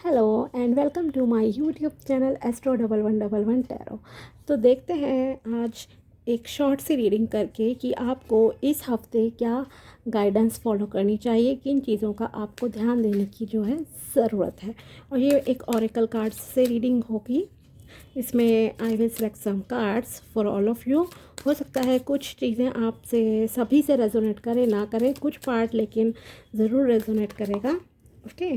Hello and welcome to my YouTube channel astro 1111 tarot. तो देखते हैं आज एक शॉर्ट सी रीडिंग करके कि आपको इस हफ्ते क्या गाइडेंस फॉलो करनी चाहिए, किन चीज़ों का आपको ध्यान देने की जो है ज़रूरत है। और ये एक ऑरेकल कार्ड्स से रीडिंग होगी। इसमें I will select some cards for all of you. हो सकता है कुछ चीज़ें आपसे सभी से रेजोनेट करे ना करे, कुछ पार्ट लेकिन ज़रूर रेजोनेट करेगा। ओके,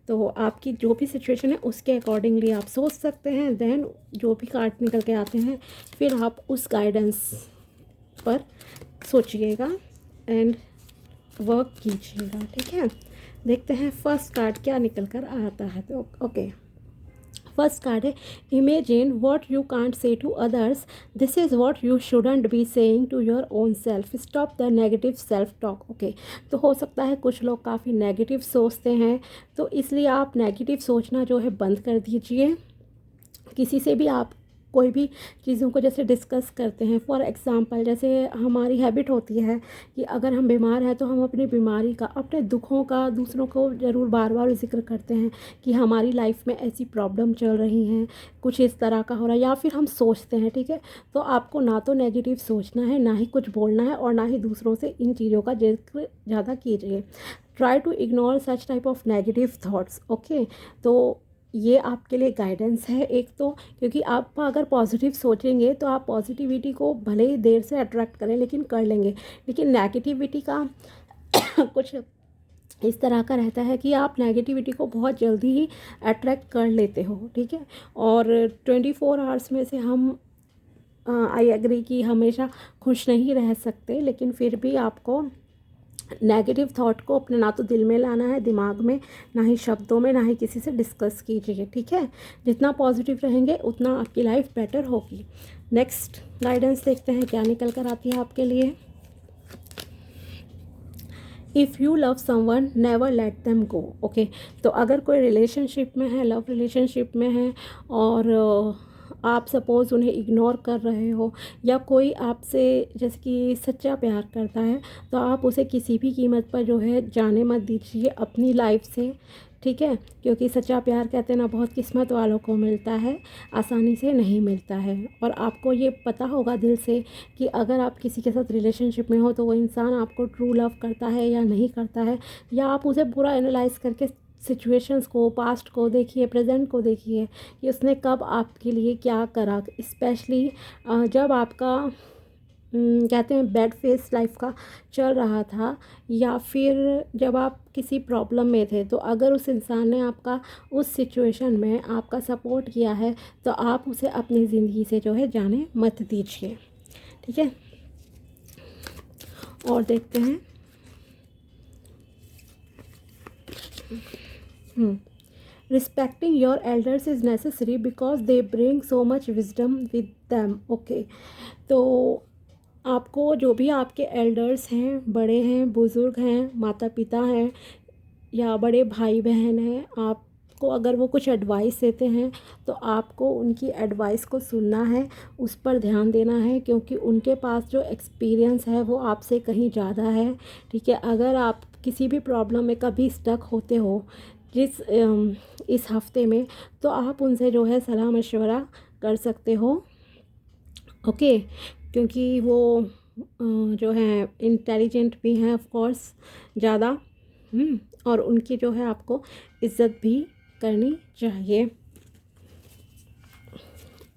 तो आपकी जो भी सिचुएशन है उसके अकॉर्डिंगली आप सोच सकते हैं। देन जो भी कार्ड निकल के आते हैं फिर आप उस गाइडेंस पर सोचिएगा एंड वर्क कीजिएगा। ठीक है, देखते हैं फर्स्ट कार्ड क्या निकल कर आता है। तो ओके, फर्स्ट कार्ड है imagine what you can't say to others, this is what you shouldn't be saying to your own self, stop the negative self talk. Okay, तो हो सकता है कुछ लोग काफ़ी नेगेटिव सोचते हैं, तो इसलिए आप नेगेटिव सोचना जो है बंद कर दीजिए। किसी से भी आप कोई भी चीज़ों को जैसे डिस्कस करते हैं, फॉर एग्ज़ाम्पल जैसे हमारी हैबिट होती है कि अगर हम बीमार हैं तो हम अपनी बीमारी का, अपने दुखों का दूसरों को ज़रूर बार बार ज़िक्र करते हैं कि हमारी लाइफ में ऐसी प्रॉब्लम चल रही हैं, कुछ इस तरह का हो रहा है, या फिर हम सोचते हैं। ठीक है, तो आपको ना तो नेगेटिव सोचना है, ना ही कुछ बोलना है, और ना ही दूसरों से इन चीज़ों का जिक्र ज़्यादा कीजिए। Try to ignore such type of negative thoughts. Okay, तो ये आपके लिए गाइडेंस है एक तो, क्योंकि आप अगर पॉजिटिव सोचेंगे तो आप पॉजिटिविटी को भले ही देर से अट्रैक्ट करें लेकिन कर लेंगे। लेकिन नेगेटिविटी का कुछ इस तरह का रहता है कि आप नेगेटिविटी को बहुत जल्दी ही अट्रैक्ट कर लेते हो। ठीक है, और 24 आवर्स में से हम आई एग्री कि हमेशा खुश नहीं रह सकते, लेकिन फिर भी आपको नेगेटिव थॉट को अपने ना तो दिल में लाना है, दिमाग में, ना ही शब्दों में, ना ही किसी से डिस्कस कीजिए। ठीक है, जितना पॉजिटिव रहेंगे उतना आपकी लाइफ बेटर होगी। नेक्स्ट गाइडेंस देखते हैं क्या निकल कर आती है आपके लिए। If you love someone never let them go. Okay, तो अगर कोई रिलेशनशिप में है, लव रिलेशनशिप में है, और आप सपोज़ उन्हें इग्नोर कर रहे हो, या कोई आपसे जैसे कि सच्चा प्यार करता है, तो आप उसे किसी भी कीमत पर जो है जाने मत दीजिए अपनी लाइफ से। ठीक है, क्योंकि सच्चा प्यार कहते हैं ना, बहुत किस्मत वालों को मिलता है, आसानी से नहीं मिलता है। और आपको ये पता होगा दिल से कि अगर आप किसी के साथ रिलेशनशिप में हो तो वो इंसान आपको ट्रू लव करता है या नहीं करता है, या आप उसे पूरा एनालाइज करके सिचुएशंस को, पास्ट को देखिए, प्रेजेंट को देखिए कि उसने कब आपके लिए क्या करा। स्पेशली जब आपका कहते हैं बैड फेस लाइफ का चल रहा था, या फिर जब आप किसी प्रॉब्लम में थे, तो अगर उस इंसान ने आपका उस सिचुएशन में आपका सपोर्ट किया है तो आप उसे अपनी ज़िंदगी से जो है जाने मत दीजिए। ठीक है, और देखते हैं respecting your elders is necessary because they bring so much wisdom with them. Okay, तो आपको जो भी आपके एल्डर्स हैं, बड़े हैं, बुज़ुर्ग हैं, माता पिता हैं या बड़े भाई बहन हैं, आपको अगर वो कुछ एडवाइस देते हैं तो आपको उनकी एडवाइस को सुनना है, उस पर ध्यान देना है, क्योंकि उनके पास जो एक्सपीरियंस है वो आपसे कहीं ज़्यादा है। ठीक है, अगर आप किसी भी प्रॉब्लम में कभी स्टक होते हो इस हफ्ते में, तो आप उनसे जो है सलाह मशवरा कर सकते हो। ओके, क्योंकि वो जो है इंटेलिजेंट भी हैं ऑफ कोर्स ज़्यादा, और उनकी जो है आपको इज़्ज़त भी करनी चाहिए।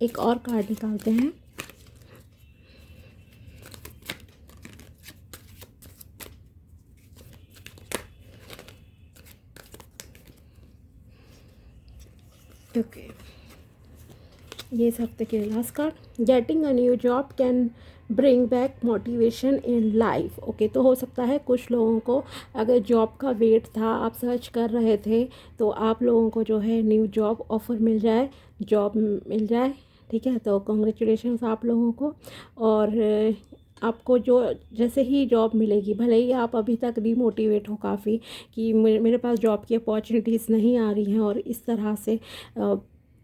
एक और कार्ड निकालते हैं। ओके, ये इस हफ्ते के last card, getting a new job can bring back motivation in life. Okay, तो हो सकता है कुछ लोगों को अगर जॉब का वेट था, आप सर्च कर रहे थे, तो आप लोगों को जो है न्यू जॉब ऑफ़र मिल जाए, जॉब मिल जाए। ठीक है, तो कॉन्ग्रेचुलेशंस आप लोगों को। और आपको जो जैसे ही जॉब मिलेगी, भले ही आप अभी तक डिमोटिवेट हो काफ़ी कि मेरे पास जॉब की अपॉर्चुनिटीज़ नहीं आ रही हैं, और इस तरह से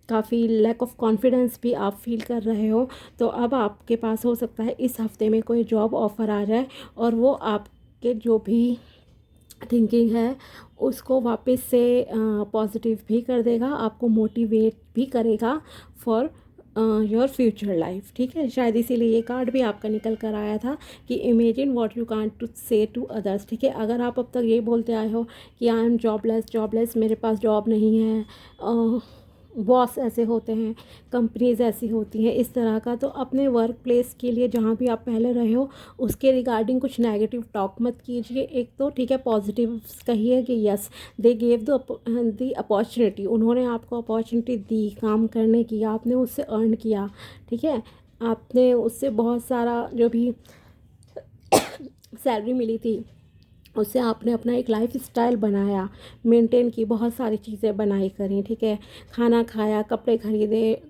काफ़ी लैक ऑफ कॉन्फिडेंस भी आप फील कर रहे हो, तो अब आपके पास हो सकता है इस हफ्ते में कोई जॉब ऑफ़र आ जाए, और वो आपके जो भी थिंकिंग है उसको वापस से पॉजिटिव भी कर देगा, आपको मोटिवेट भी करेगा फॉर योर फ्यूचर लाइफ। ठीक है, शायद इसीलिए ये कार्ड भी आपका निकल कर आया था कि imagine what you can't to say to others. ठीक है, अगर आप अब तक ये बोलते आए हो कि आई एम जॉबलेस, मेरे पास जॉब नहीं है, बॉस ऐसे होते हैं, कंपनीज ऐसी होती हैं, इस तरह का, तो अपने वर्क प्लेस के लिए जहाँ भी आप पहले रहे हो उसके रिगार्डिंग कुछ नेगेटिव टॉक मत कीजिए। एक तो ठीक है, पॉजिटिव कहिए कि yes they gave the opportunity, उन्होंने आपको अपॉर्चुनिटी दी काम करने की, आपने उससे अर्न किया। ठीक है, आपने उससे बहुत सारा जो भी सैलरी मिली थी उससे आपने अपना एक लाइफ स्टाइल बनाया, मेंटेन की, बहुत सारी चीज़ें बनाई करी। ठीक है, खाना खाया, कपड़े खरीदे,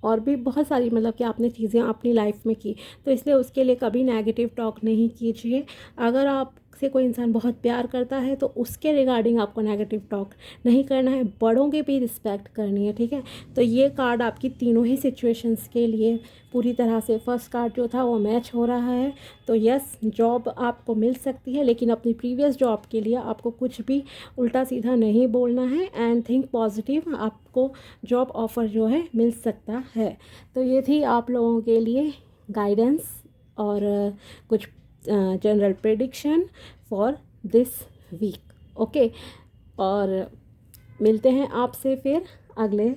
और भी बहुत सारी मतलब कि आपने चीज़ें अपनी लाइफ में की। तो इसलिए उसके लिए कभी नेगेटिव टॉक नहीं कीजिए। अगर आपसे कोई इंसान बहुत प्यार करता है तो उसके रिगार्डिंग आपको नेगेटिव टॉक नहीं करना है, बड़ों की भी रिस्पेक्ट करनी है। ठीक है, तो ये कार्ड आपकी तीनों ही सिचुएशंस के लिए पूरी तरह से, फर्स्ट कार्ड जो था वो मैच हो रहा है। तो यस, जॉब आपको मिल सकती है, लेकिन अपनी प्रीवियस जॉब के लिए आपको कुछ भी उल्टा सीधा नहीं बोलना है, एंड थिंक पॉजिटिव, आपको जॉब ऑफ़र जो है मिल सकता है। तो ये थी आप लोगों के लिए गाइडेंस और कुछ general prediction for this week. Okay, और मिलते हैं आपसे फिर अगले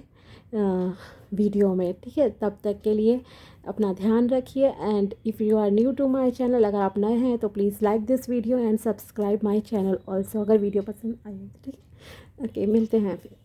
वीडियो में। ठीक है, तब तक के लिए अपना ध्यान रखिए, and if you are new to my channel, अगर आप नए हैं तो please like this video and subscribe my channel also, अगर वीडियो पसंद आई है। ठीक है, ओके, मिलते हैं फिर।